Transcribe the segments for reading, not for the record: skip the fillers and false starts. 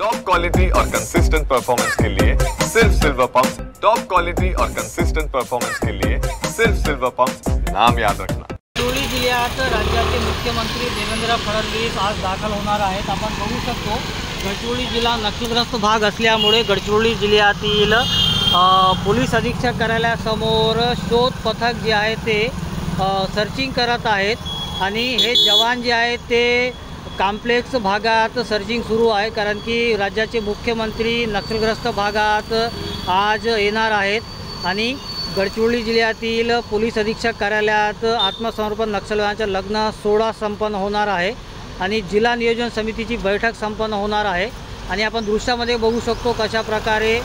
Top quality और consistent performance के लिए सिर्फ सिल्वर पंप्स। टॉप क्वालिटी और कंसिस्टेंट परफॉर्मेंस के लिए सिर्फ सिल्वर पंप्स, नाम याद रखना। गडचिरोली जिल्ह्यात राज्याचे मुख्यमंत्री देवेंद्र फडणवीस आज दाखल होणार आहेत। आपण बघू शकतो गडचिरोली जिल्हा नक्षलग्रस्त भाग असल्यामुळे गडचिरोली जिल्ह्यातील पोलीस अधीक्षक कार्यालयासमोर शोध पथक जे आहे ते सर्चिंग करत आहेत आणि हे जवान जे आहेत ते कॉम्प्लेक्स भागात सर्चिंग सुरू आहे, कारण की राज्याचे मुख्यमंत्री नक्षलग्रस्त भागात आज येणार आहेत आणि गडचिरोली जिल्ह्यातील पोलीस अधीक्षक कार्यालयात आत्मसमर्पण नक्षलवाद्यांचा लग्न सोहळा संपन्न होणार आहे आणि जिल्हा नियोजन समितीची बैठक संपन्न होणार आहे। आणि आपण दृश्यामध्ये बघू शकतो कशा प्रकारे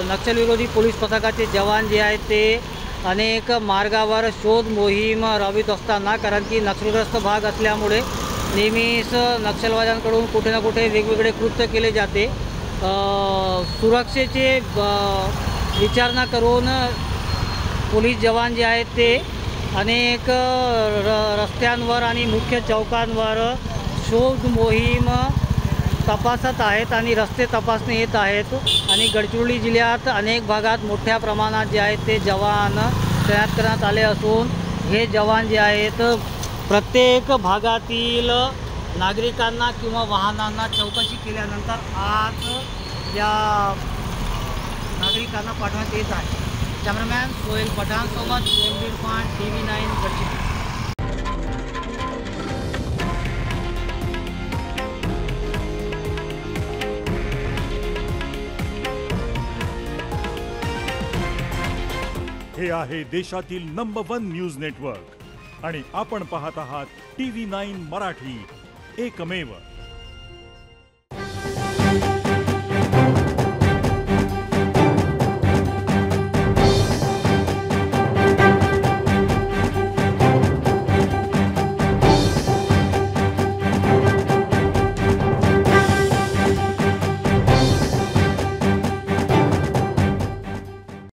नक्षलविरोधी पोलीस पथकाचे जवान जे आहेत ते अनेक मार्गावर शोध मोहीम राबवित असताना, कारण की नक्षलग्रस्त भाग असल्यामुळे नेहमीच नक्षलवाद्यांकडून कुठे ना कुठे वेगवेगळे कृत्य केले जाते। सुरक्षेचे विचारणा करून पोलीस जवान जे आहेत ते अनेक रस्त्यांवर आणि मुख्य चौकांवर शोध मोहीम तपासत आहेत आणि रस्ते तपासणी येत आहेत आणि गडचिरोली जिल्ह्यात अनेक भागात मोठ्या प्रमाणात जे आहेत ते जवान तैनात करण्यात आले असून हे जवान जे आहेत प्रत्येक भागातील नागरिकांना किंवा वाहनांना चौकशी केल्यानंतर आज या नागरिकांना पाठवण्यात येत आहे। कॅमेरामॅन सोहेल पठाणसोबत इरफान, TV9 गडचिरोली। हे आहे देशातील नंबर 1 न्यूज नेटवर्क आणि आपण पाहत आहात TV9 मराठी, एकमेव।